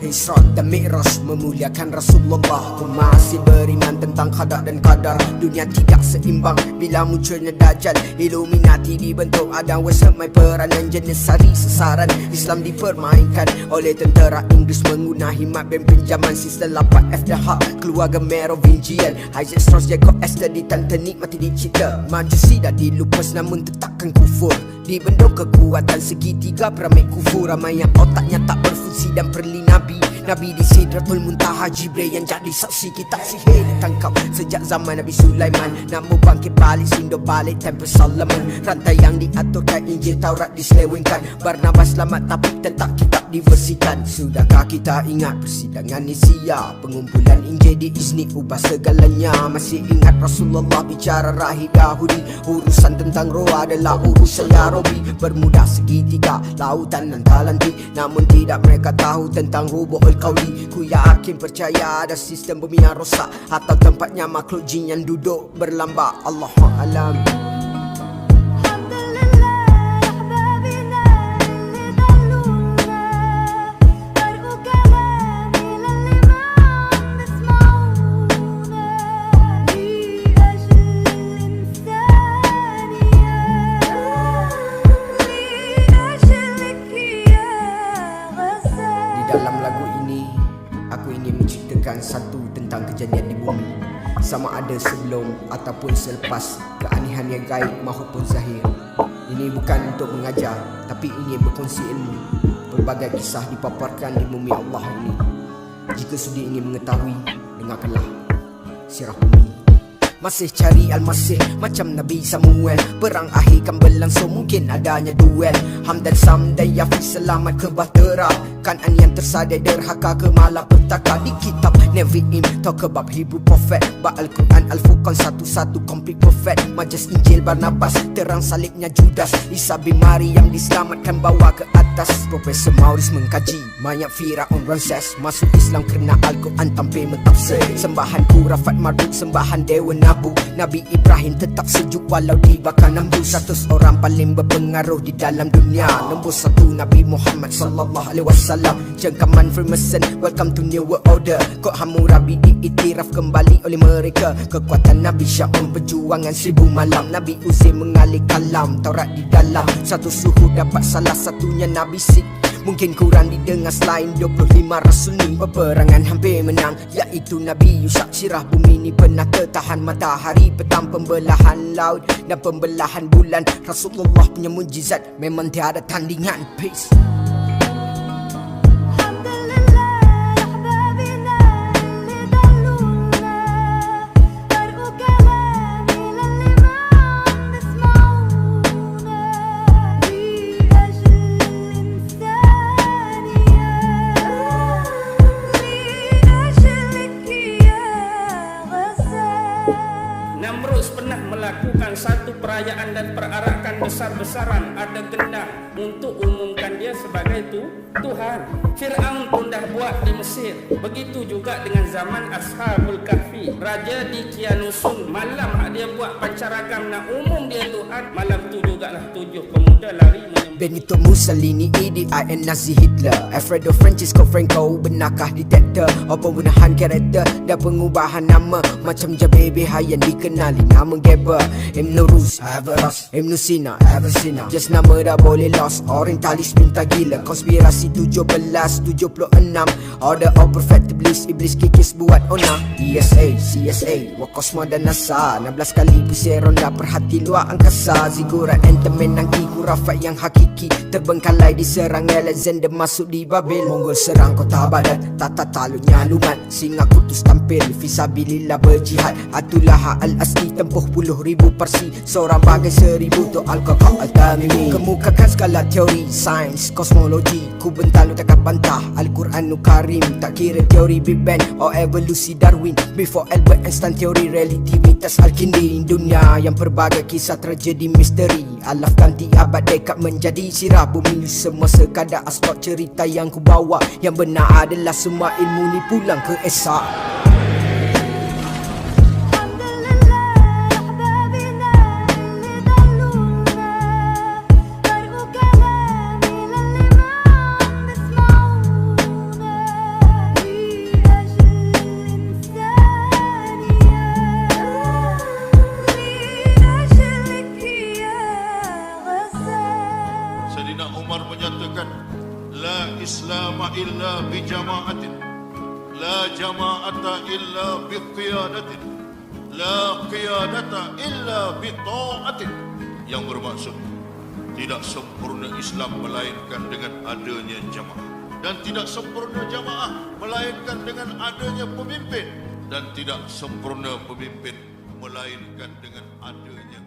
Isra dan Mi'raj memuliakan Rasulullah. Ku masih beriman tentang qada dan qadar. Dunia tidak seimbang bila munculnya Dajjal. Illuminati dibentuk, ada semai peranan jenis sari sasaran. Islam dipermainkan oleh tentera Inggeris menggunakan himat dan pinjaman sistem 8F dah hak keluarga Merovingian. Isaac Strauss, Jacob Astor ditantang nikmati dicipta. Majusi dah dilupas namun tetapkan kufur. Dibentuk kekuatan segitiga peramai kufur. Ramai yang otaknya tak berfungsi dan perli Nabi. Nabi di Sidratul Muntaha, Jibril yang jadi saksi. Kitab sihir ditangkap sejak zaman Nabi Sulaiman. Namun bangkit balik, sindur balik Temple Solomon. Rantai yang diaturkan Injil Taurat diselewengkan. Barnabas selamat tapi tetap kitab diversikan. Sudahkah kita ingat persidangan Nisia? Pengumpulan Injil diizni ubah segalanya. Masih ingat Rasulullah bicara rahib Yahudi. Urusan tentang roh adalah urusan ya Robi. Bermudah segitiga lautan dan talanti. Namun tidak mereka tahu tentang rubuhul qauli. Ku yakin percaya ada sistem bumi yang rosak, atau tempatnya makhluk jin yang duduk berlambak. Allahu a'lam. Dalam lagu ini, aku ingin menceritakan satu tentang kejadian di bumi. Sama ada sebelum ataupun selepas keanehan yang gaib maupun zahir. Ini bukan untuk mengajar, tapi ingin berkongsi ilmu. Pelbagai kisah dipaparkan di bumi Allah ini. Jika sudi ingin mengetahui, dengarkanlah Sirah Bumi. Masih cari Al-Masih macam Nabi Samuel. Perang akhir kan berlangsung, mungkin adanya duel. Hamdan Samdan Yafi selamat ke Bahtera. Kanan yang tersadai derhaka ke malapetaka. Di kitab Nevi'im talk about Hebrew prophet. Al-Quran Al-Furqan satu-satu complete perfect. Majas Injil Barnabas, terang salibnya Judas. Isa bin Maryam diselamatkan bawa ke atas. Profesor Maurice mengkaji mayat Firaun Ramses. Masuk Islam kerana Al-Quran tampil mentafsir. Sembahan Kurafat Marduk, sembahan Dewa Nabu. Nabi Ibrahim tetap sejuk walau dibakar 100 orang paling berpengaruh di dalam dunia. Nombor 1 Nabi Muhammad sallallahu alaihi wasallam. Jengkaman Freemason, welcome to New World Order. Kod Hammurabi diiktiraf kembali oleh mereka. Kekuatan Nabi Syaun, perjuangan 1000 malam. Nabi Uzair mengalih kalam, Taurat di dalam. Satu suhu dapat salah satunya Nabi Sid. Mungkin kurang didengar selain 25 Rasul ni. Peperangan hampir menang, iaitu Nabi Yusak. Sirah Bumi ni pernah tertahan matahari, petang pembelahan laut dan pembelahan bulan. Rasulullah punya mujizat memang tiada tandingan. Peace. Namrud pernah melakukan satu perayaan dan perarakan besar-besaran ada gendak untuk umumkan dia sebagai Tuhan. Fir'aun pun dah buat di Mesir. Begitu juga dengan zaman Ashabul Kahfi. Raja di Kianusun malam dia buat pancaragam nak umum dia Tuhan. Malam tu jugalah 7 pemuda lari Benito Mussolini, Idi Amin, Nazi Hitler, Alfredo Francisco Franco. Benarkah detektor oh pembunuhan karakter dan pengubahan nama? Macam Jabebe yang dikenali nama Geber. Ibn Rus, Averroes, Ibn Sina, Avicenna. Just nama dah boleh lost. Orientalis minta gila. Konspirasi 1776. Order of Prophet Iblis kikis buat ona. ESA, CSA, Wakosmo dan NASA. 16 kali pusing ronda perhati luar angkasa. Zigurat Entertainment nangki kurafat yang hakiki. Terbengkalai diserang Alexander masuk di Babil. Mongol serang kota Baghdad, tata taluknya lumat. Singa Kutus tampil, fisabilillah berjihad. Atullah al-Asli tempuh puluh ribu Parsi. Seorang bagai 1000 tu Al-Qaqah Al-Tamimi. Kemukakan skala teori, sains, kosmologi. Ku bentar lu takkan bantah Al-Quran Karim. Tak kira teori Big Bang or evolusi Darwin. Before Albert Einstein teori relativitas Al-Kindi. Dunia yang pelbagai kisah tragedi misteri. Alaf ganti abad dekat menjadi Sirah Bumi. Semua sekadar asbab cerita yang ku bawa. Yang benar adalah semua ilmu ni pulang ke Esa. jama'atin, la jama'ata illa biqiyadatin, la qiyadata illa bita'atin. Yang bermaksud, tidak sempurna Islam melainkan dengan adanya jamaah, dan tidak sempurna jamaah melainkan dengan adanya pemimpin, dan tidak sempurna pemimpin melainkan dengan adanya